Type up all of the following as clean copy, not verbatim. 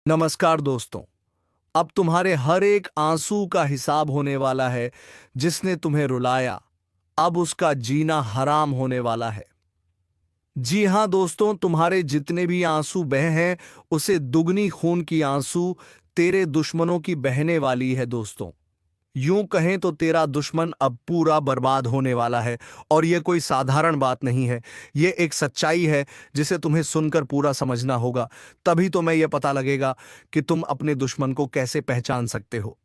नमस्कार दोस्तों। अब तुम्हारे हर एक आंसू का हिसाब होने वाला है। जिसने तुम्हें रुलाया, अब उसका जीना हराम होने वाला है। जी हां दोस्तों, तुम्हारे जितने भी आंसू बहे हैं, उसे दुगनी खून की आंसू तेरे दुश्मनों की बहने वाली है दोस्तों। यूं कहें तो तेरा दुश्मन अब पूरा बर्बाद होने वाला है। और यह कोई साधारण बात नहीं है, यह एक सच्चाई है जिसे तुम्हें सुनकर पूरा समझना होगा। तभी तो मैं यह पता लगेगा कि तुम अपने दुश्मन को कैसे पहचान सकते हो।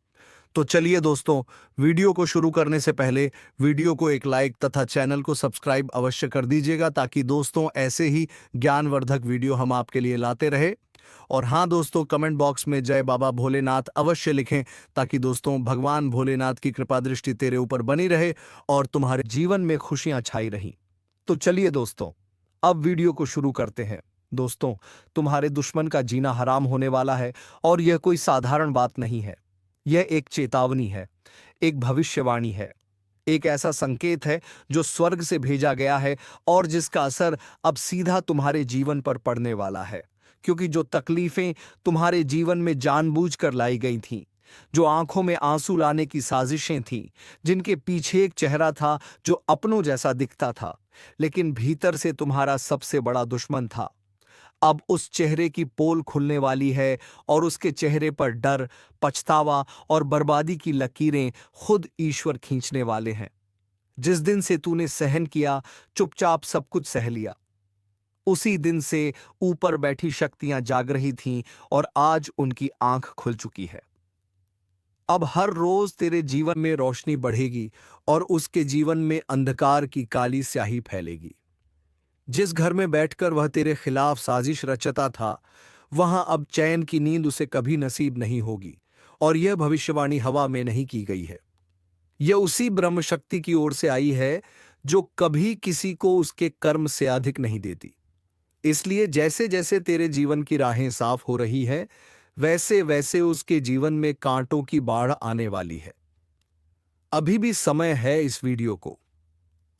तो चलिए दोस्तों, वीडियो को शुरू करने से पहले वीडियो को एक लाइक तथा चैनल को सब्सक्राइब अवश्य कर दीजिएगा, ताकि दोस्तों ऐसे ही ज्ञानवर्धक वीडियो हम आपके लिए लाते रहे। और हाँ दोस्तों, कमेंट बॉक्स में जय बाबा भोलेनाथ अवश्य लिखें, ताकि दोस्तों भगवान भोलेनाथ की कृपा दृष्टि तेरे ऊपर बनी रहे और तुम्हारे जीवन में खुशियां छाई रहीं। तो चलिए दोस्तों, अब वीडियो को शुरू करते हैं। दोस्तों, तुम्हारे दुश्मन का जीना हराम होने वाला है, और यह कोई साधारण बात नहीं है। यह एक चेतावनी है, एक भविष्यवाणी है, एक ऐसा संकेत है जो स्वर्ग से भेजा गया है और जिसका असर अब सीधा तुम्हारे जीवन पर पड़ने वाला है। क्योंकि जो तकलीफें तुम्हारे जीवन में जानबूझकर लाई गई थीं, जो आंखों में आंसू लाने की साजिशें थीं, जिनके पीछे एक चेहरा था जो अपनों जैसा दिखता था, लेकिन भीतर से तुम्हारा सबसे बड़ा दुश्मन था, अब उस चेहरे की पोल खुलने वाली है और उसके चेहरे पर डर, पछतावा और बर्बादी की लकीरें खुद ईश्वर खींचने वाले हैं। जिस दिन से तूने सहन किया, चुपचाप सब कुछ सह लिया, उसी दिन से ऊपर बैठी शक्तियां जाग रही थीं और आज उनकी आंख खुल चुकी है। अब हर रोज तेरे जीवन में रोशनी बढ़ेगी और उसके जीवन में अंधकार की काली स्याही फैलेगी। जिस घर में बैठकर वह तेरे खिलाफ साजिश रचता था, वहां अब चैन की नींद उसे कभी नसीब नहीं होगी। और यह भविष्यवाणी हवा में नहीं की गई है, यह उसी ब्रह्म शक्ति की ओर से आई है जो कभी किसी को उसके कर्म से अधिक नहीं देती। इसलिए जैसे जैसे तेरे जीवन की राहें साफ हो रही है, वैसे वैसे उसके जीवन में कांटों की बाढ़ आने वाली है। अभी भी समय है इस वीडियो को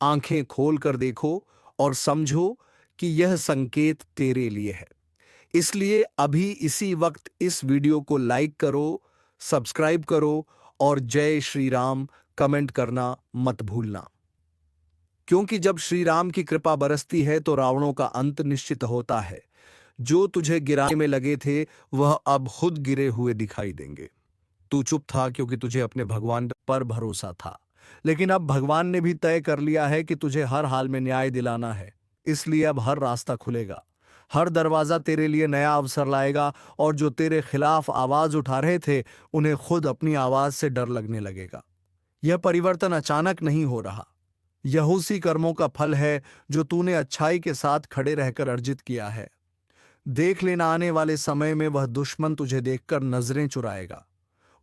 आंखें खोल कर देखो और समझो कि यह संकेत तेरे लिए है। इसलिए अभी इसी वक्त इस वीडियो को लाइक करो, सब्सक्राइब करो और जय श्री राम कमेंट करना मत भूलना। क्योंकि जब श्री राम की कृपा बरसती है तो रावणों का अंत निश्चित होता है। जो तुझे गिराने में लगे थे, वह अब खुद गिरे हुए दिखाई देंगे। तू चुप था क्योंकि तुझे अपने भगवान पर भरोसा था, लेकिन अब भगवान ने भी तय कर लिया है कि तुझे हर हाल में न्याय दिलाना है। इसलिए अब हर रास्ता खुलेगा, हर दरवाजा तेरे लिए नया अवसर लाएगा, और जो तेरे खिलाफ आवाज उठा रहे थे, उन्हें खुद अपनी आवाज से डर लगने लगेगा। यह परिवर्तन अचानक नहीं हो रहा, यह उसी कर्मों का फल है जो तूने अच्छाई के साथ खड़े रहकर अर्जित किया है। देख लेना, आने वाले समय में वह दुश्मन तुझे देखकर नजरें चुराएगा,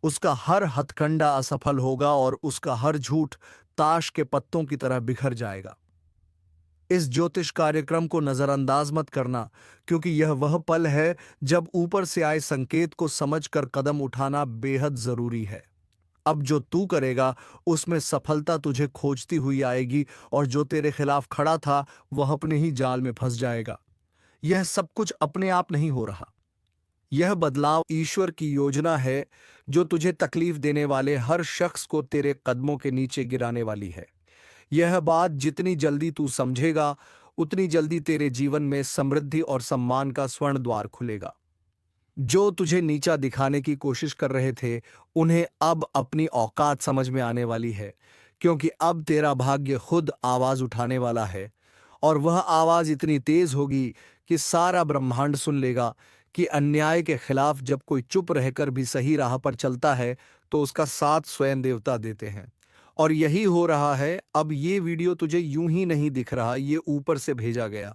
उसका हर हथकंडा असफल होगा और उसका हर झूठ ताश के पत्तों की तरह बिखर जाएगा। इस ज्योतिष कार्यक्रम को नजरअंदाज मत करना, क्योंकि यह वह पल है जब ऊपर से आए संकेत को समझकर कदम उठाना बेहद जरूरी है। अब जो तू करेगा, उसमें सफलता तुझे खोजती हुई आएगी, और जो तेरे खिलाफ खड़ा था, वह अपने ही जाल में फंस जाएगा। यह सब कुछ अपने आप नहीं हो रहा, यह बदलाव ईश्वर की योजना है, जो तुझे तकलीफ देने वाले हर शख्स को तेरे कदमों के नीचे गिराने वाली है। यह बात जितनी जल्दी तू समझेगा, उतनी जल्दी तेरे जीवन में समृद्धि और सम्मान का स्वर्ण द्वार खुलेगा। जो तुझे नीचा दिखाने की कोशिश कर रहे थे, उन्हें अब अपनी औकात समझ में आने वाली है, क्योंकि अब तेरा भाग्य खुद आवाज उठाने वाला है। और वह आवाज इतनी तेज होगी कि सारा ब्रह्मांड सुन लेगा कि अन्याय के खिलाफ जब कोई चुप रहकर भी सही राह पर चलता है, तो उसका साथ स्वयं देवता देते हैं। और यही हो रहा है। अब ये वीडियो तुझे यूं ही नहीं दिख रहा, ये ऊपर से भेजा गया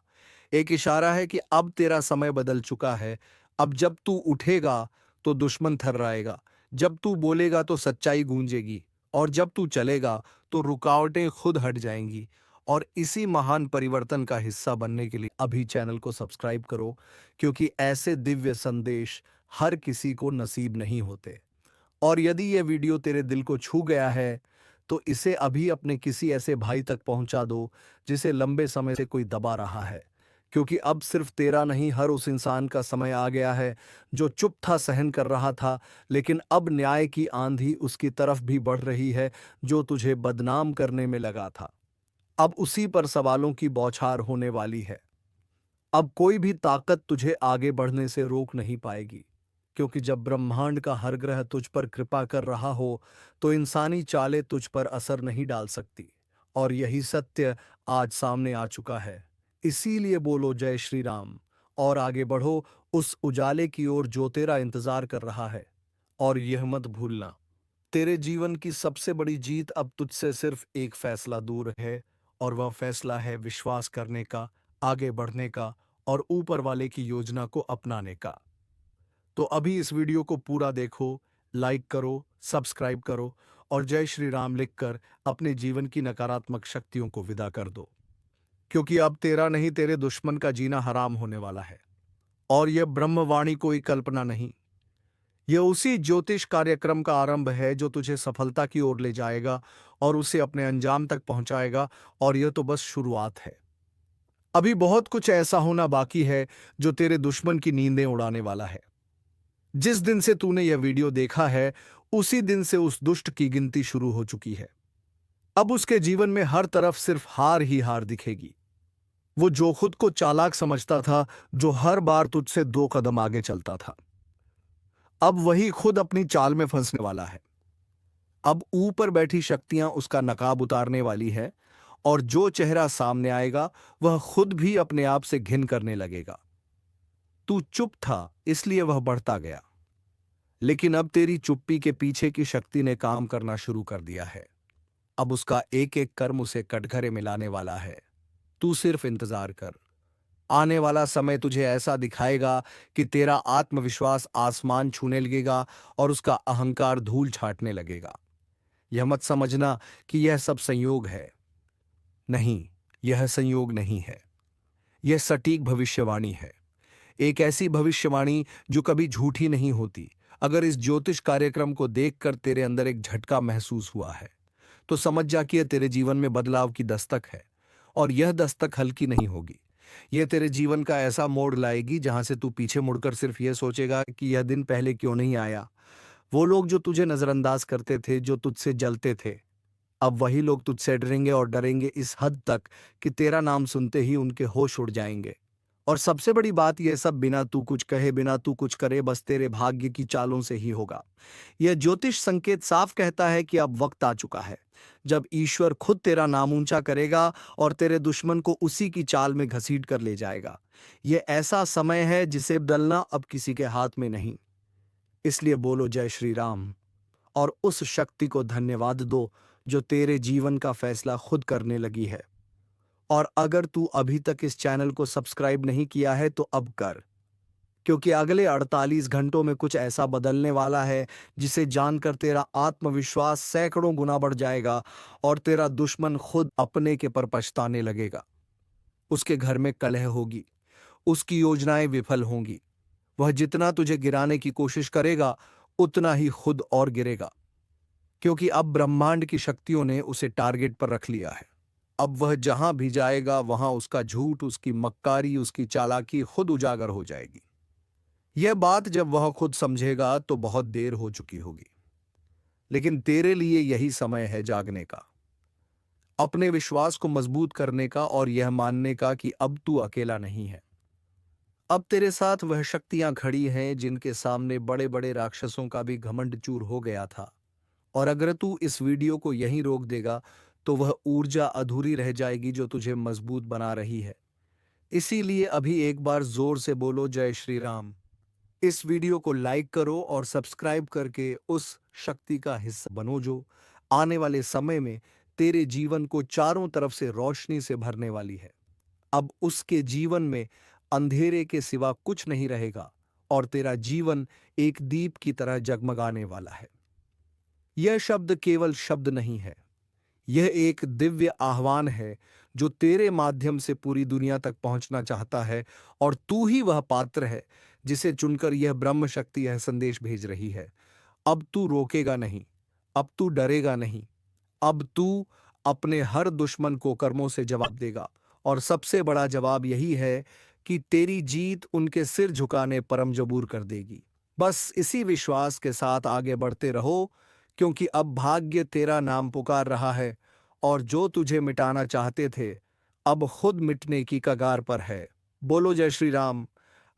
एक इशारा है कि अब तेरा समय बदल चुका है। अब जब तू उठेगा तो दुश्मन थर्राएगा, जब तू बोलेगा तो सच्चाई गूंजेगी, और जब तू चलेगा तो रुकावटें खुद हट जाएंगी। और इसी महान परिवर्तन का हिस्सा बनने के लिए अभी चैनल को सब्सक्राइब करो, क्योंकि ऐसे दिव्य संदेश हर किसी को नसीब नहीं होते। और यदि यह वीडियो तेरे दिल को छू गया है, तो इसे अभी अपने किसी ऐसे भाई तक पहुंचा दो जिसे लंबे समय से कोई दबा रहा है, क्योंकि अब सिर्फ तेरा नहीं, हर उस इंसान का समय आ गया है जो चुप था, सहन कर रहा था, लेकिन अब न्याय की आंधी उसकी तरफ भी बढ़ रही है जो तुझे बदनाम करने में लगा था। अब उसी पर सवालों की बौछार होने वाली है। अब कोई भी ताकत तुझे आगे बढ़ने से रोक नहीं पाएगी, क्योंकि जब ब्रह्मांड का हर ग्रह तुझ पर कृपा कर रहा हो तो इंसानी चालें तुझ पर असर नहीं डाल सकती। और यही सत्य आज सामने आ चुका है। इसीलिए बोलो जय श्री राम और आगे बढ़ो उस उजाले की ओर जो तेरा इंतजार कर रहा है। और यह मत भूलना, तेरे जीवन की सबसे बड़ी जीत अब तुझसे सिर्फ एक फैसला दूर है, और वह फैसला है विश्वास करने का, आगे बढ़ने का और ऊपर वाले की योजना को अपनाने का। तो अभी इस वीडियो को पूरा देखो, लाइक करो, सब्सक्राइब करो और जय श्री राम लिखकर अपने जीवन की नकारात्मक शक्तियों को विदा कर दो, क्योंकि अब तेरा नहीं, तेरे दुश्मन का जीना हराम होने वाला है। और यह ब्रह्मवाणी कोई कल्पना नहीं, यह उसी ज्योतिष कार्यक्रम का आरंभ है जो तुझे सफलता की ओर ले जाएगा और उसे अपने अंजाम तक पहुंचाएगा। और यह तो बस शुरुआत है। अभी बहुत कुछ ऐसा होना बाकी है जो तेरे दुश्मन की नींदें उड़ाने वाला है। जिस दिन से तूने यह वीडियो देखा है उसी दिन से उस दुष्ट की गिनती शुरू हो चुकी है। अब उसके जीवन में हर तरफ सिर्फ हार ही हार दिखेगी। वो जो खुद को चालाक समझता था, जो हर बार तुझसे 2 कदम आगे चलता था, अब वही खुद अपनी चाल में फंसने वाला है। अब ऊपर बैठी शक्तियां उसका नकाब उतारने वाली है, और जो चेहरा सामने आएगा वह खुद भी अपने आप से घिन करने लगेगा। तू चुप था इसलिए वह बढ़ता गया, लेकिन अब तेरी चुप्पी के पीछे की शक्ति ने काम करना शुरू कर दिया है। अब उसका एक एक कर्म उसे कटघरे में लाने वाला है। तू सिर्फ इंतजार कर। आने वाला समय तुझे ऐसा दिखाएगा कि तेरा आत्मविश्वास आसमान छूने लगेगा और उसका अहंकार धूल छाटने लगेगा। यह मत समझना कि यह सब संयोग है। नहीं, यह संयोग नहीं है। यह सटीक भविष्यवाणी है। एक ऐसी भविष्यवाणी जो कभी झूठी नहीं होती। अगर इस ज्योतिष कार्यक्रम को देखकर तेरे अंदर एक झटका महसूस हुआ है तो समझ जा कि यह तेरे जीवन में बदलाव की दस्तक है। और यह दस्तक हल्की नहीं होगी। यह तेरे जीवन का ऐसा मोड़ लाएगी जहां से तू पीछे मुड़कर सिर्फ यह सोचेगा कि यह दिन पहले क्यों नहीं आया। वो लोग जो तुझे नजरअंदाज करते थे, जो तुझसे जलते थे, अब वही लोग तुझसे डरेंगे, और डरेंगे इस हद तक कि तेरा नाम सुनते ही उनके होश उड़ जाएंगे। और सबसे बड़ी बात, यह सब बिना तू कुछ कहे, बिना तू कुछ करे, बस तेरे भाग्य की चालों से ही होगा। यह ज्योतिष संकेत साफ कहता है कि अब वक्त आ चुका है जब ईश्वर खुद तेरा नाम ऊंचा करेगा और तेरे दुश्मन को उसी की चाल में घसीट कर ले जाएगा। यह ऐसा समय है जिसे बदलना अब किसी के हाथ में नहीं। इसलिए बोलो जय श्री राम और उस शक्ति को धन्यवाद दो जो तेरे जीवन का फैसला खुद करने लगी है। और अगर तू अभी तक इस चैनल को सब्सक्राइब नहीं किया है तो अब कर, क्योंकि अगले 48 घंटों में कुछ ऐसा बदलने वाला है जिसे जानकर तेरा आत्मविश्वास सैकड़ों गुना बढ़ जाएगा और तेरा दुश्मन खुद अपने के पर पछताने लगेगा। उसके घर में कलह होगी, उसकी योजनाएं विफल होंगी। वह जितना तुझे गिराने की कोशिश करेगा उतना ही खुद और गिरेगा, क्योंकि अब ब्रह्मांड की शक्तियों ने उसे टारगेट पर रख लिया है। अब वह जहां भी जाएगा वहां उसका झूठ, उसकी मक्कारी, उसकी चालाकी खुद उजागर हो जाएगी। यह बात जब वह खुद समझेगा तो बहुत देर हो चुकी होगी। लेकिन तेरे लिए यही समय है जागने का, अपने विश्वास को मजबूत करने का और यह मानने का कि अब तू अकेला नहीं है। अब तेरे साथ वह शक्तियां खड़ी हैं जिनके सामने बड़े बड़े राक्षसों का भी घमंड चूर हो गया था। और अगर तू इस वीडियो को यहीं रोक देगा तो वह ऊर्जा अधूरी रह जाएगी जो तुझे मजबूत बना रही है। इसीलिए अभी एक बार जोर से बोलो जय श्री राम। इस वीडियो को लाइक करो और सब्सक्राइब करके उस शक्ति का हिस्सा बनो जो आने वाले समय में तेरे जीवन को चारों तरफ से रोशनी से भरने वाली है। अब उसके जीवन में अंधेरे के सिवा कुछ नहीं रहेगा और तेरा जीवन एक दीप की तरह जगमगाने वाला है। यह शब्द केवल शब्द नहीं है, यह एक दिव्य आह्वान है जो तेरे माध्यम से पूरी दुनिया तक पहुंचना चाहता है। और तू ही वह पात्र है जिसे चुनकर यह ब्रह्म शक्ति यह संदेश भेज रही है। अब तू रोकेगा नहीं, अब तू डरेगा नहीं, अब तू अपने हर दुश्मन को कर्मों से जवाब देगा। और सबसे बड़ा जवाब यही है कि तेरी जीत उनके सिर झुकाने पर मजबूर कर देगी। बस इसी विश्वास के साथ आगे बढ़ते रहो, क्योंकि अब भाग्य तेरा नाम पुकार रहा है और जो तुझे मिटाना चाहते थे अब खुद मिटने की कगार पर है। बोलो जय श्री राम।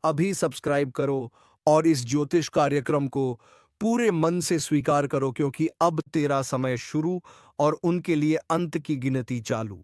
अभी सब्सक्राइब करो और इस ज्योतिष कार्यक्रम को पूरे मन से स्वीकार करो, क्योंकि अब तेरा समय शुरू और उनके लिए अंत की गिनती चालू।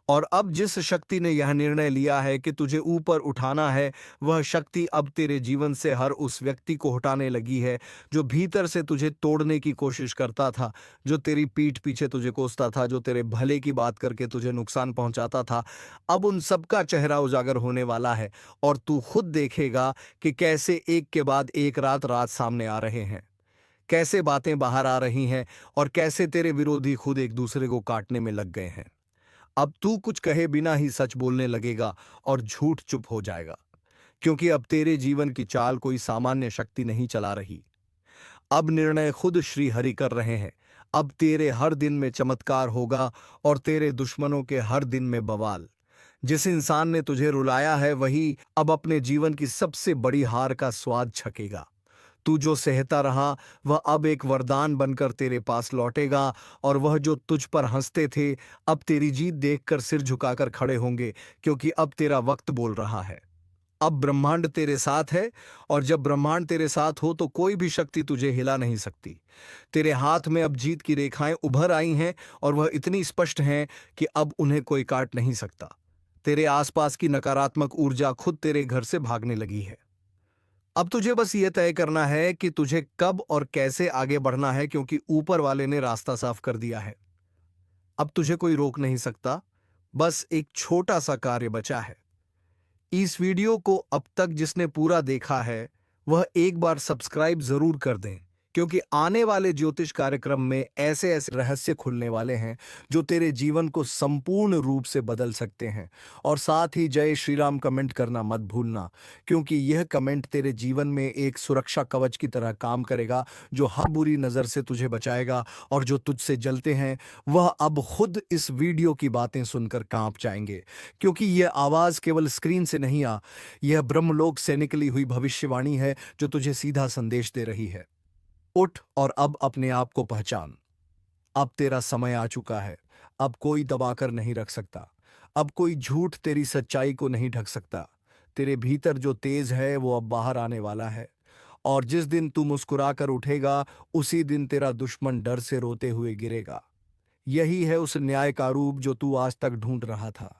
और अब जिस शक्ति ने यह निर्णय लिया है कि तुझे ऊपर उठाना है, वह शक्ति अब तेरे जीवन से हर उस व्यक्ति को हटाने लगी है जो भीतर से तुझे तोड़ने की कोशिश करता था, जो तेरी पीठ पीछे तुझे कोसता था, जो तेरे भले की बात करके तुझे नुकसान पहुंचाता था। अब उन सबका चेहरा उजागर होने वाला है और तू खुद देखेगा कि कैसे एक के बाद एक रात रात सामने आ रहे हैं, कैसे बातें बाहर आ रही हैं और कैसे तेरे विरोधी खुद एक दूसरे को काटने में लग गए हैं। अब तू कुछ कहे बिना ही सच बोलने लगेगा और झूठ चुप हो जाएगा, क्योंकि अब तेरे जीवन की चाल कोई सामान्य शक्ति नहीं चला रही। अब निर्णय खुद श्री हरि कर रहे हैं। अब तेरे हर दिन में चमत्कार होगा और तेरे दुश्मनों के हर दिन में बवाल। जिस इंसान ने तुझे रुलाया है वही अब अपने जीवन की सबसे बड़ी हार का स्वाद छकेगा। तू जो सहता रहा वह अब एक वरदान बनकर तेरे पास लौटेगा, और वह जो तुझ पर हंसते थे अब तेरी जीत देखकर सिर झुकाकर खड़े होंगे, क्योंकि अब तेरा वक्त बोल रहा है। अब ब्रह्मांड तेरे साथ है, और जब ब्रह्मांड तेरे साथ हो तो कोई भी शक्ति तुझे हिला नहीं सकती। तेरे हाथ में अब जीत की रेखाएं उभर आई हैं और वह इतनी स्पष्ट हैं कि अब उन्हें कोई काट नहीं सकता। तेरे आसपास की नकारात्मक ऊर्जा खुद तेरे घर से भागने लगी है। अब तुझे बस ये तय करना है कि तुझे कब और कैसे आगे बढ़ना है, क्योंकि ऊपर वाले ने रास्ता साफ कर दिया है। अब तुझे कोई रोक नहीं सकता। बस एक छोटा सा कार्य बचा है। इस वीडियो को अब तक जिसने पूरा देखा है वह एक बार सब्सक्राइब जरूर कर दें, क्योंकि आने वाले ज्योतिष कार्यक्रम में ऐसे ऐसे रहस्य खुलने वाले हैं जो तेरे जीवन को संपूर्ण रूप से बदल सकते हैं। और साथ ही जय श्री राम कमेंट करना मत भूलना, क्योंकि यह कमेंट तेरे जीवन में एक सुरक्षा कवच की तरह काम करेगा, जो हर बुरी नज़र से तुझे बचाएगा। और जो तुझसे जलते हैं वह अब खुद इस वीडियो की बातें सुनकर कांप जाएंगे, क्योंकि यह आवाज़ केवल स्क्रीन से नहीं यह ब्रह्मलोक से निकली हुई भविष्यवाणी है जो तुझे सीधा संदेश दे रही है। उठ और अब अपने आप को पहचान। अब तेरा समय आ चुका है। अब कोई दबाकर नहीं रख सकता। अब कोई झूठ तेरी सच्चाई को नहीं ढक सकता। तेरे भीतर जो तेज है वो अब बाहर आने वाला है, और जिस दिन तू मुस्कुरा कर उठेगा उसी दिन तेरा दुश्मन डर से रोते हुए गिरेगा। यही है उस न्याय का रूप जो तू आज तक ढूंढ रहा था।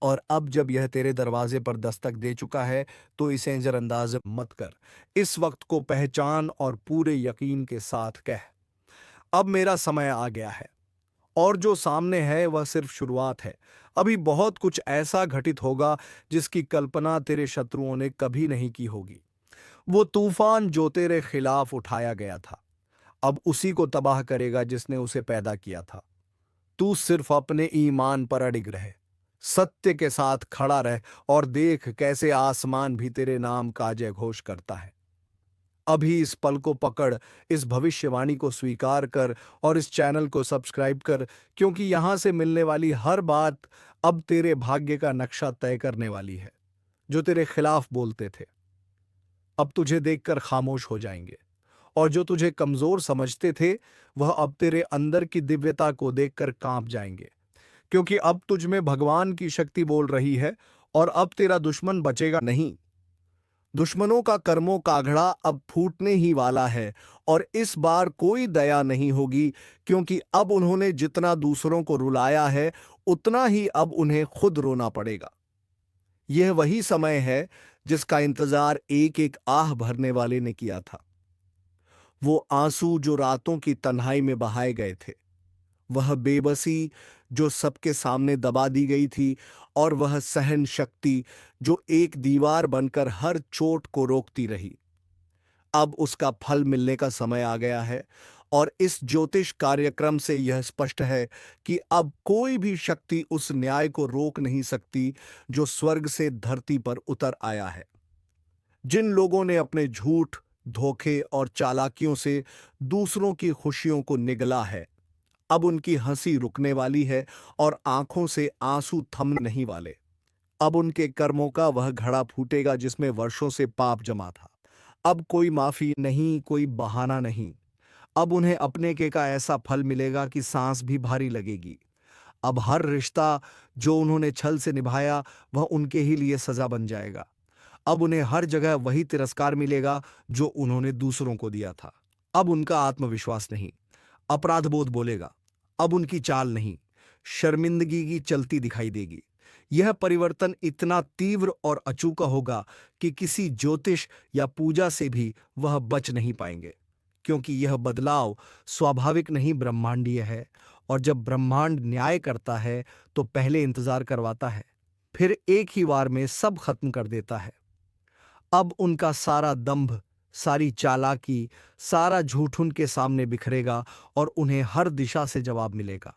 और अब जब यह तेरे दरवाजे पर दस्तक दे चुका है तो इसे नजरअंदाज मत कर। इस वक्त को पहचान और पूरे यकीन के साथ कह, अब मेरा समय आ गया है, और जो सामने है वह सिर्फ शुरुआत है। अभी बहुत कुछ ऐसा घटित होगा जिसकी कल्पना तेरे शत्रुओं ने कभी नहीं की होगी। वो तूफान जो तेरे खिलाफ उठाया गया था अब उसी को तबाह करेगा जिसने उसे पैदा किया था। तू सिर्फ अपने ईमान पर अडिग रहे, सत्य के साथ खड़ा रह, और देख कैसे आसमान भी तेरे नाम का जय घोष करता है। अभी इस पल को पकड़, इस भविष्यवाणी को स्वीकार कर और इस चैनल को सब्सक्राइब कर, क्योंकि यहां से मिलने वाली हर बात अब तेरे भाग्य का नक्शा तय करने वाली है। जो तेरे खिलाफ बोलते थे अब तुझे देखकर खामोश हो जाएंगे, और जो तुझे कमजोर समझते थे वह अब तेरे अंदर की दिव्यता को देखकर कांप जाएंगे, क्योंकि अब तुझ में भगवान की शक्ति बोल रही है। और अब तेरा दुश्मन बचेगा नहीं। दुश्मनों का कर्मों का आंकड़ा अब फूटने ही वाला है, और इस बार कोई दया नहीं होगी, क्योंकि अब उन्होंने जितना दूसरों को रुलाया है उतना ही अब उन्हें खुद रोना पड़ेगा। यह वही समय है जिसका इंतजार एक एक आह भरने वाले ने किया था। वो आंसू जो रातों की तन्हाई में बहाए गए थे, वह बेबसी जो सबके सामने दबा दी गई थी, और वह सहन शक्ति जो एक दीवार बनकर हर चोट को रोकती रही, अब उसका फल मिलने का समय आ गया है। और इस ज्योतिष कार्यक्रम से यह स्पष्ट है कि अब कोई भी शक्ति उस न्याय को रोक नहीं सकती जो स्वर्ग से धरती पर उतर आया है। जिन लोगों ने अपने झूठ, धोखे और चालाकियों से दूसरों की खुशियों को निगला है, अब उनकी हंसी रुकने वाली है और आंखों से आंसू थमने नहीं वाले। अब उनके कर्मों का वह घड़ा फूटेगा जिसमें वर्षों से पाप जमा था। अब कोई माफी नहीं, कोई बहाना नहीं। अब उन्हें अपने के का ऐसा फल मिलेगा कि सांस भी भारी लगेगी। अब हर रिश्ता जो उन्होंने छल से निभाया वह उनके ही लिए सजा बन जाएगा। अब उन्हें हर जगह वही तिरस्कार मिलेगा जो उन्होंने दूसरों को दिया था। अब उनका आत्मविश्वास नहीं, अपराध बोध बोलेगा। अब उनकी चाल नहीं, शर्मिंदगी की चलती दिखाई देगी। यह परिवर्तन इतना तीव्र और अचूका होगा कि किसी ज्योतिष या पूजा से भी वह बच नहीं पाएंगे, क्योंकि यह बदलाव स्वाभाविक नहीं, ब्रह्मांडीय है। और जब ब्रह्मांड न्याय करता है तो पहले इंतजार करवाता है, फिर एक ही वार में सब खत्म कर देता है। अब उनका सारा दंभ, सारी चालाकी, सारा झूठ उनके सामने बिखरेगा और उन्हें हर दिशा से जवाब मिलेगा।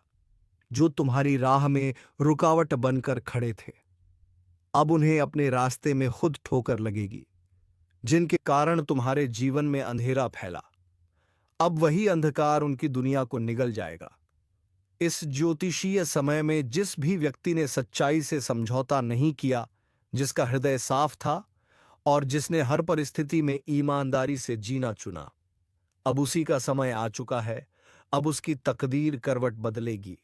जो तुम्हारी राह में रुकावट बनकर खड़े थे, अब उन्हें अपने रास्ते में खुद ठोकर लगेगी। जिनके कारण तुम्हारे जीवन में अंधेरा फैला, अब वही अंधकार उनकी दुनिया को निगल जाएगा। इस ज्योतिषीय समय में जिस भी व्यक्ति ने सच्चाई से समझौता नहीं किया, जिसका हृदय साफ था और जिसने हर परिस्थिति में ईमानदारी से जीना चुना, अब उसी का समय आ चुका है। अब उसकी तकदीर करवट बदलेगी।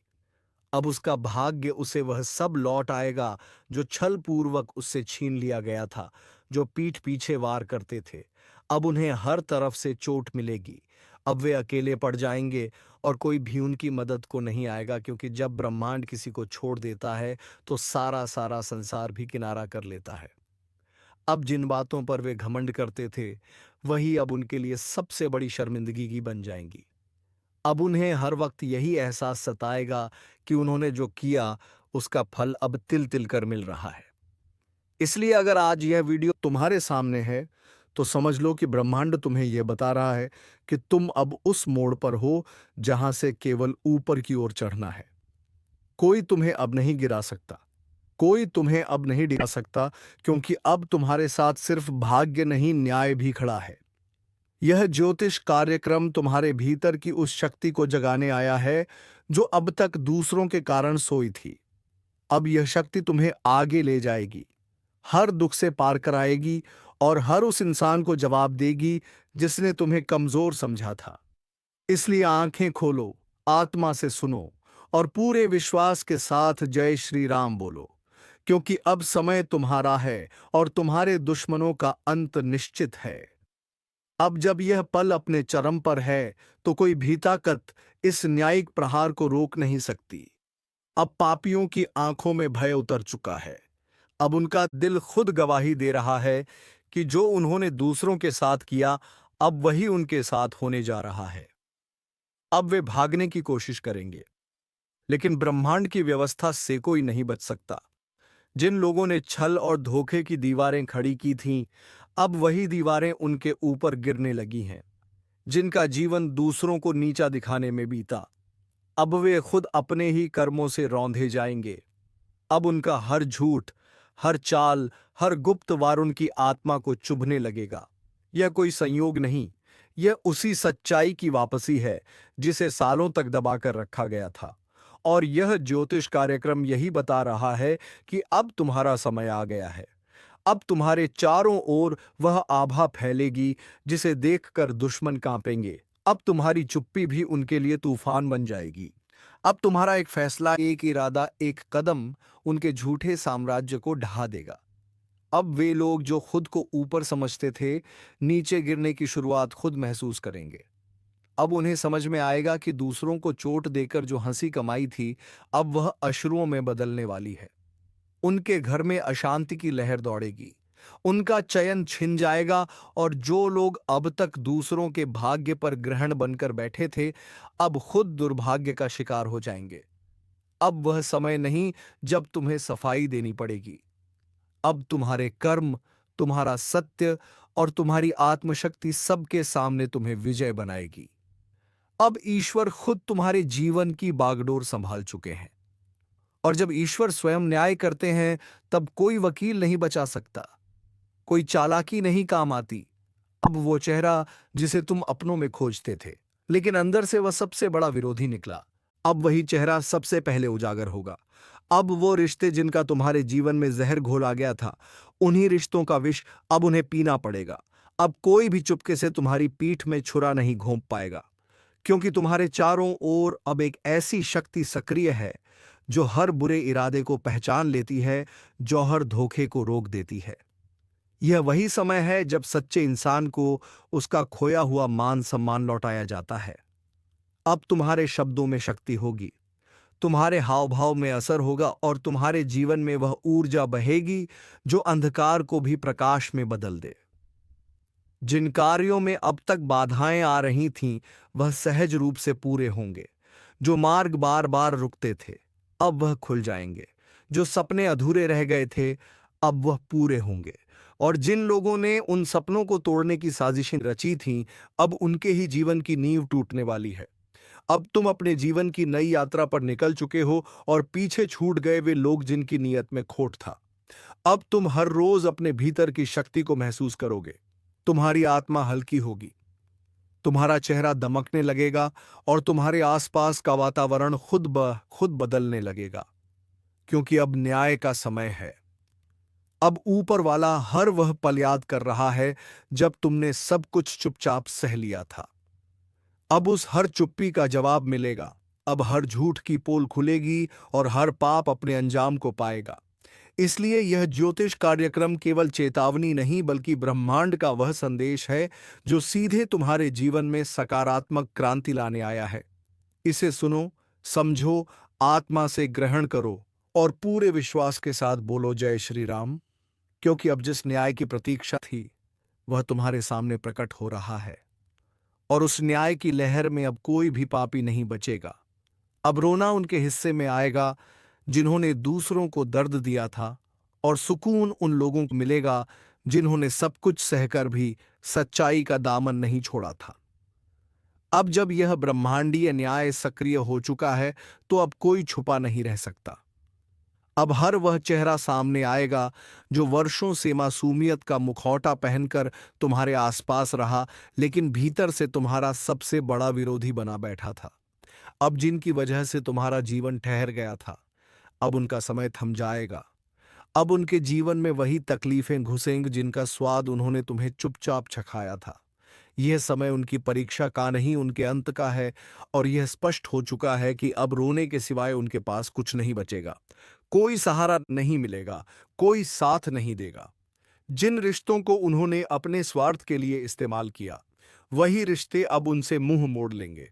अब उसका भाग्य उसे वह सब लौट आएगा जो छल पूर्वक उससे छीन लिया गया था, जो पीठ पीछे वार करते थे। अब उन्हें हर तरफ से चोट मिलेगी। अब वे अकेले पड़ जाएंगे और कोई भी उनकी मदद को नहीं आएगा, क्योंकि जब ब्रह्मांड किसी को छोड़ देता है तो सारा सारा संसार भी किनारा कर लेता है। अब जिन बातों पर वे घमंड करते थे वही अब उनके लिए सबसे बड़ी शर्मिंदगी की बन जाएंगी। अब उन्हें हर वक्त यही एहसास सताएगा कि उन्होंने जो किया उसका फल अब तिल तिल कर मिल रहा है। इसलिए अगर आज यह वीडियो तुम्हारे सामने है तो समझ लो कि ब्रह्मांड तुम्हें यह बता रहा है कि तुम अब उस मोड़ पर हो जहां से केवल ऊपर की ओर चढ़ना है। कोई तुम्हें अब नहीं गिरा सकता, कोई तुम्हें अब नहीं डिगा सकता, क्योंकि अब तुम्हारे साथ सिर्फ भाग्य नहीं, न्याय भी खड़ा है। यह ज्योतिष कार्यक्रम तुम्हारे भीतर की उस शक्ति को जगाने आया है जो अब तक दूसरों के कारण सोई थी। अब यह शक्ति तुम्हें आगे ले जाएगी, हर दुख से पार कराएगी और हर उस इंसान को जवाब देगी जिसने तुम्हें कमजोर समझा था। इसलिए आंखें खोलो, आत्मा से सुनो और पूरे विश्वास के साथ जय श्री राम बोलो, क्योंकि अब समय तुम्हारा है और तुम्हारे दुश्मनों का अंत निश्चित है। अब जब यह पल अपने चरम पर है तो कोई भी ताकत इस न्यायिक प्रहार को रोक नहीं सकती। अब पापियों की आंखों में भय उतर चुका है। अब उनका दिल खुद गवाही दे रहा है कि जो उन्होंने दूसरों के साथ किया अब वही उनके साथ होने जा रहा है। अब वे भागने की कोशिश करेंगे, लेकिन ब्रह्मांड की व्यवस्था से कोई नहीं बच सकता। जिन लोगों ने छल और धोखे की दीवारें खड़ी की थीं, अब वही दीवारें उनके ऊपर गिरने लगी हैं। जिनका जीवन दूसरों को नीचा दिखाने में बीता, अब वे खुद अपने ही कर्मों से रौंदे जाएंगे। अब उनका हर झूठ, हर चाल, हर गुप्त वार उनकी आत्मा को चुभने लगेगा। यह कोई संयोग नहीं, यह उसी सच्चाई की वापसी है जिसे सालों तक दबाकर रखा गया था। और यह ज्योतिष कार्यक्रम यही बता रहा है कि अब तुम्हारा समय आ गया है। अब तुम्हारे चारों ओर वह आभा फैलेगी जिसे देखकर दुश्मन कांपेंगे। अब तुम्हारी चुप्पी भी उनके लिए तूफान बन जाएगी। अब तुम्हारा एक फैसला, एक इरादा, एक कदम उनके झूठे साम्राज्य को ढहा देगा। अब वे लोग जो खुद को ऊपर समझते थे, नीचे गिरने की शुरुआत खुद महसूस करेंगे। अब उन्हें समझ में आएगा कि दूसरों को चोट देकर जो हंसी कमाई थी, अब वह अश्रुओं में बदलने वाली है। उनके घर में अशांति की लहर दौड़ेगी, उनका चयन छिन जाएगा और जो लोग अब तक दूसरों के भाग्य पर ग्रहण बनकर बैठे थे, अब खुद दुर्भाग्य का शिकार हो जाएंगे। अब वह समय नहीं जब तुम्हें सफाई देनी पड़ेगी। अब तुम्हारे कर्म, तुम्हारा सत्य और तुम्हारी आत्मशक्ति सबके सामने तुम्हें विजय बनाएगी। अब ईश्वर खुद तुम्हारे जीवन की बागडोर संभाल चुके हैं। और जब ईश्वर स्वयं न्याय करते हैं तब कोई वकील नहीं बचा सकता, कोई चालाकी नहीं काम आती। अब वो चेहरा जिसे तुम अपनों में खोजते थे, लेकिन अंदर से वह सबसे बड़ा विरोधी निकला, अब वही चेहरा सबसे पहले उजागर होगा। अब वो रिश्ते जिनका तुम्हारे जीवन में जहर घोला गया था, उन्हीं रिश्तों का विष अब उन्हें पीना पड़ेगा। अब कोई भी चुपके से तुम्हारी पीठ में छुरा नहीं घोंप पाएगा, क्योंकि तुम्हारे चारों ओर अब एक ऐसी शक्ति सक्रिय है जो हर बुरे इरादे को पहचान लेती है, जो हर धोखे को रोक देती है। यह वही समय है जब सच्चे इंसान को उसका खोया हुआ मान सम्मान लौटाया जाता है। अब तुम्हारे शब्दों में शक्ति होगी, तुम्हारे हाव भाव में असर होगा और तुम्हारे जीवन में वह ऊर्जा बहेगी जो अंधकार को भी प्रकाश में बदल दे। जिन कार्यों में अब तक बाधाएं आ रही थीं, वह सहज रूप से पूरे होंगे। जो मार्ग बार बार रुकते थे, अब वह खुल जाएंगे। जो सपने अधूरे रह गए थे, अब वह पूरे होंगे। और जिन लोगों ने उन सपनों को तोड़ने की साजिशें रची थीं, अब उनके ही जीवन की नींव टूटने वाली है। अब तुम अपने जीवन की नई यात्रा पर निकल चुके हो और पीछे छूट गए वे लोग जिनकी नीयत में खोट था। अब तुम हर रोज अपने भीतर की शक्ति को महसूस करोगे। तुम्हारी आत्मा हल्की होगी, तुम्हारा चेहरा दमकने लगेगा और तुम्हारे आसपास का वातावरण खुद ब खुद बदलने लगेगा, क्योंकि अब न्याय का समय है। अब ऊपर वाला हर वह पल याद कर रहा है जब तुमने सब कुछ चुपचाप सह लिया था। अब उस हर चुप्पी का जवाब मिलेगा। अब हर झूठ की पोल खुलेगी और हर पाप अपने अंजाम को पाएगा। इसलिए यह ज्योतिष कार्यक्रम केवल चेतावनी नहीं, बल्कि ब्रह्मांड का वह संदेश है जो सीधे तुम्हारे जीवन में सकारात्मक क्रांति लाने आया है। इसे सुनो, समझो, आत्मा से ग्रहण करो और पूरे विश्वास के साथ बोलो जय श्री राम, क्योंकि अब जिस न्याय की प्रतीक्षा थी वह तुम्हारे सामने प्रकट हो रहा है। और उस न्याय की लहर में अब कोई भी पापी नहीं बचेगा। अब रोना उनके हिस्से में आएगा जिन्होंने दूसरों को दर्द दिया था, और सुकून उन लोगों को मिलेगा जिन्होंने सब कुछ सहकर भी सच्चाई का दामन नहीं छोड़ा था। अब जब यह ब्रह्मांडीय न्याय सक्रिय हो चुका है, तो अब कोई छुपा नहीं रह सकता। अब हर वह चेहरा सामने आएगा जो वर्षों से मासूमियत का मुखौटा पहनकर तुम्हारे आसपास रहा, लेकिन भीतर से तुम्हारा सबसे बड़ा विरोधी बना बैठा था। अब जिनकी वजह से तुम्हारा जीवन ठहर गया था, अब उनका समय थम जाएगा। अब उनके जीवन में वही तकलीफें घुसेंगी जिनका स्वाद उन्होंने तुम्हें चुपचाप चखाया था। यह समय उनकी परीक्षा का नहीं, उनके अंत का है। और यह स्पष्ट हो चुका है कि अब रोने के सिवाय उनके पास कुछ नहीं बचेगा। कोई सहारा नहीं मिलेगा, कोई साथ नहीं देगा। जिन रिश्तों को उन्होंने अपने स्वार्थ के लिए इस्तेमाल किया, वही रिश्ते अब उनसे मुंह मोड़ लेंगे।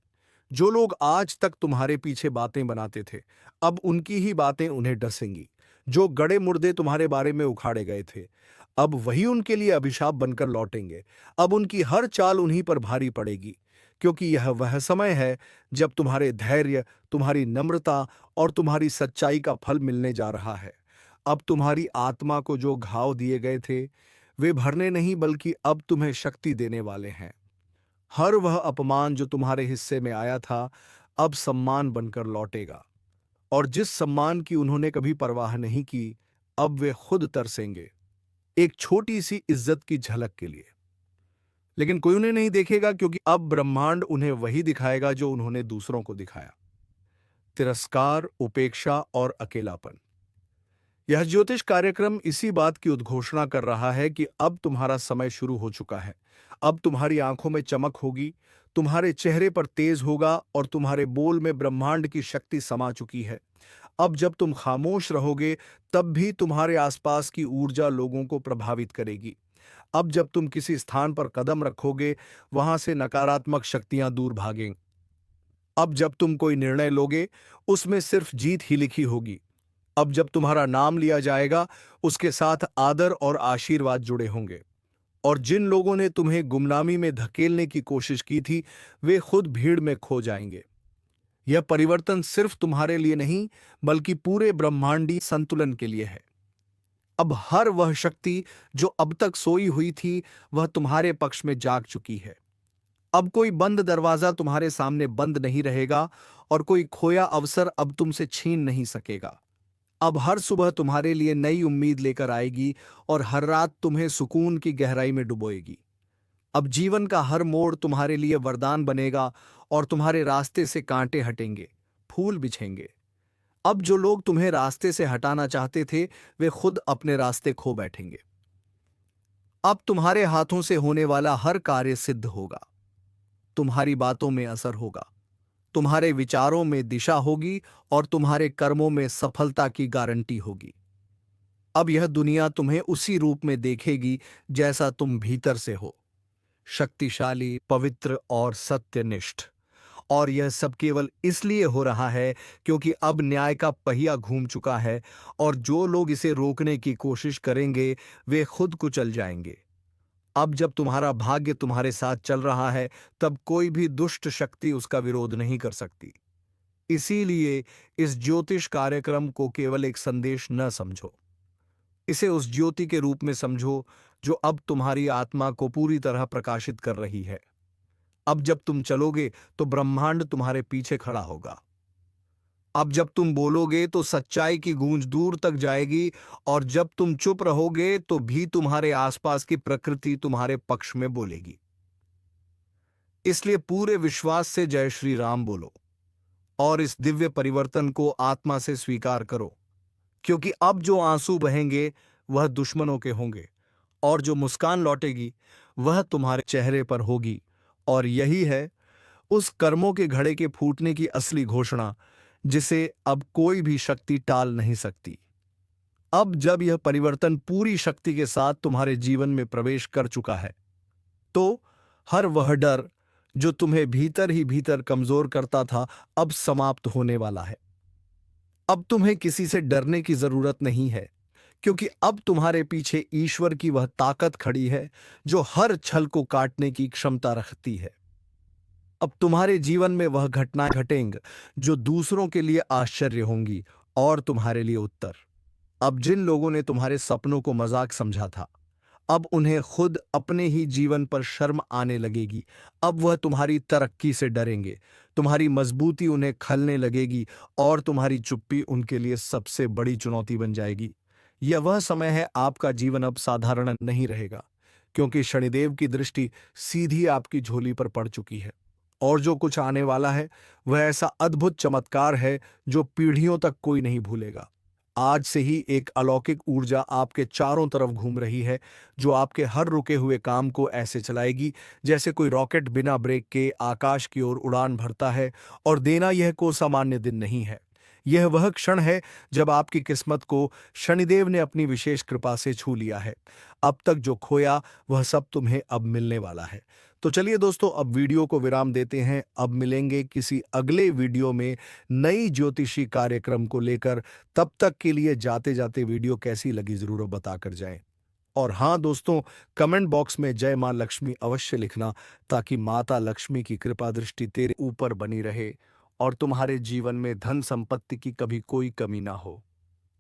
जो लोग आज तक तुम्हारे पीछे बातें बनाते थे, अब उनकी ही बातें उन्हें डसेंगी। जो गड़े मुर्दे तुम्हारे बारे में उखाड़े गए थे, अब वही उनके लिए अभिशाप बनकर लौटेंगे। अब उनकी हर चाल उन्हीं पर भारी पड़ेगी, क्योंकि यह वह समय है जब तुम्हारे धैर्य, तुम्हारी नम्रता और तुम्हारी सच्चाई का फल मिलने जा रहा है। अब तुम्हारी आत्मा को जो घाव दिए गए थे, वे भरने नहीं, बल्कि अब तुम्हें शक्ति देने वाले हैं। हर वह अपमान जो तुम्हारे हिस्से में आया था, अब सम्मान बनकर लौटेगा। और जिस सम्मान की उन्होंने कभी परवाह नहीं की, अब वे खुद तरसेंगे एक छोटी सी इज्जत की झलक के लिए। लेकिन कोई उन्हें नहीं देखेगा, क्योंकि अब ब्रह्मांड उन्हें वही दिखाएगा जो उन्होंने दूसरों को दिखाया: तिरस्कार, उपेक्षा और अकेलापन। यह ज्योतिष कार्यक्रम इसी बात की उद्घोषणा कर रहा है कि अब तुम्हारा समय शुरू हो चुका है। अब तुम्हारी आंखों में चमक होगी, तुम्हारे चेहरे पर तेज होगा और तुम्हारे बोल में ब्रह्मांड की शक्ति समा चुकी है। अब जब तुम खामोश रहोगे, तब भी तुम्हारे आसपास की ऊर्जा लोगों को प्रभावित करेगी। अब जब तुम किसी स्थान पर कदम रखोगे, वहां से नकारात्मक शक्तियां दूर भागेंगी। अब जब तुम कोई निर्णय लोगे, उसमें सिर्फ जीत ही लिखी होगी। अब जब तुम्हारा नाम लिया जाएगा, उसके साथ आदर और आशीर्वाद जुड़े होंगे। और जिन लोगों ने तुम्हें गुमनामी में धकेलने की कोशिश की थी, वे खुद भीड़ में खो जाएंगे। यह परिवर्तन सिर्फ तुम्हारे लिए नहीं, बल्कि पूरे ब्रह्मांडी संतुलन के लिए है। अब हर वह शक्ति जो अब तक सोई हुई थी, वह तुम्हारे पक्ष में जाग चुकी है। अब कोई बंद दरवाजा तुम्हारे सामने बंद नहीं रहेगा और कोई खोया अवसर अब तुमसे छीन नहीं सकेगा। अब हर सुबह तुम्हारे लिए नई उम्मीद लेकर आएगी और हर रात तुम्हें सुकून की गहराई में डुबोएगी। अब जीवन का हर मोड़ तुम्हारे लिए वरदान बनेगा और तुम्हारे रास्ते से कांटे हटेंगे, फूल बिछेंगे। अब जो लोग तुम्हें रास्ते से हटाना चाहते थे वे खुद अपने रास्ते खो बैठेंगे। अब तुम्हारे हाथों से होने वाला हर कार्य सिद्ध होगा। तुम्हारी बातों में असर होगा, तुम्हारे विचारों में दिशा होगी और तुम्हारे कर्मों में सफलता की गारंटी होगी। अब यह दुनिया तुम्हें उसी रूप में देखेगी जैसा तुम भीतर से हो, शक्तिशाली, पवित्र और सत्यनिष्ठ। और यह सब केवल इसलिए हो रहा है क्योंकि अब न्याय का पहिया घूम चुका है और जो लोग इसे रोकने की कोशिश करेंगे वे खुद कुचल जाएंगे। अब जब तुम्हारा भाग्य तुम्हारे साथ चल रहा है तब कोई भी दुष्ट शक्ति उसका विरोध नहीं कर सकती। इसीलिए इस ज्योतिष कार्यक्रम को केवल एक संदेश न समझो, इसे उस ज्योति के रूप में समझो जो अब तुम्हारी आत्मा को पूरी तरह प्रकाशित कर रही है। अब जब तुम चलोगे तो ब्रह्मांड तुम्हारे पीछे खड़ा होगा। अब जब तुम बोलोगे तो सच्चाई की गूंज दूर तक जाएगी और जब तुम चुप रहोगे तो भी तुम्हारे आसपास की प्रकृति तुम्हारे पक्ष में बोलेगी। इसलिए पूरे विश्वास से जय श्री राम बोलो और इस दिव्य परिवर्तन को आत्मा से स्वीकार करो, क्योंकि अब जो आंसू बहेंगे वह दुश्मनों के होंगे और जो मुस्कान लौटेगी वह तुम्हारे चेहरे पर होगी। और यही है उस कर्मों के घड़े के फूटने की असली घोषणा जिसे अब कोई भी शक्ति टाल नहीं सकती। अब जब यह परिवर्तन पूरी शक्ति के साथ तुम्हारे जीवन में प्रवेश कर चुका है तो हर वह डर जो तुम्हें भीतर ही भीतर कमजोर करता था अब समाप्त होने वाला है। अब तुम्हें किसी से डरने की जरूरत नहीं है, क्योंकि अब तुम्हारे पीछे ईश्वर की वह ताकत खड़ी है जो हर छल को काटने की क्षमता रखती है। अब तुम्हारे जीवन में वह घटनाएं घटेंगी जो दूसरों के लिए आश्चर्य होंगी और तुम्हारे लिए उत्तर। अब जिन लोगों ने तुम्हारे सपनों को मजाक समझा था अब उन्हें खुद अपने ही जीवन पर शर्म आने लगेगी। अब वह तुम्हारी तरक्की से डरेंगे, तुम्हारी मजबूती उन्हें खलने लगेगी और तुम्हारी चुप्पी उनके लिए सबसे बड़ी चुनौती बन जाएगी। यह वह समय है, आपका जीवन अब साधारण नहीं रहेगा, क्योंकि शनिदेव की दृष्टि सीधी आपकी झोली पर पड़ चुकी है और जो कुछ आने वाला है वह ऐसा अद्भुत चमत्कार है जो पीढ़ियों तक कोई नहीं भूलेगा। आज से ही एक अलौकिक ऊर्जा आपके चारों तरफ घूम रही है जो आपके हर रुके हुए काम को ऐसे चलाएगी जैसे कोई रॉकेट बिना ब्रेक के आकाश की ओर उड़ान भरता है। और देना यह कोई सामान्य दिन नहीं है, यह वह क्षण है जब आपकी किस्मत को शनिदेव ने अपनी विशेष कृपा से छू लिया है। अब तक जो खोया वह सब तुम्हें अब मिलने वाला है। तो चलिए दोस्तों, अब वीडियो को विराम देते हैं। अब मिलेंगे किसी अगले वीडियो में नई ज्योतिषी कार्यक्रम को लेकर। तब तक के लिए जाते जाते वीडियो कैसी लगी जरूर बताकर जाएं। और हाँ दोस्तों, कमेंट बॉक्स में जय मां लक्ष्मी अवश्य लिखना, ताकि माता लक्ष्मी की कृपा दृष्टि तेरे ऊपर बनी रहे और तुम्हारे जीवन में धन संपत्ति की कभी कोई कमी ना हो।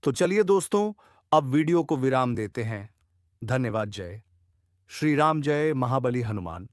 तो चलिए दोस्तों, अब वीडियो को विराम देते हैं। धन्यवाद। जय श्री राम, जय महाबली हनुमान।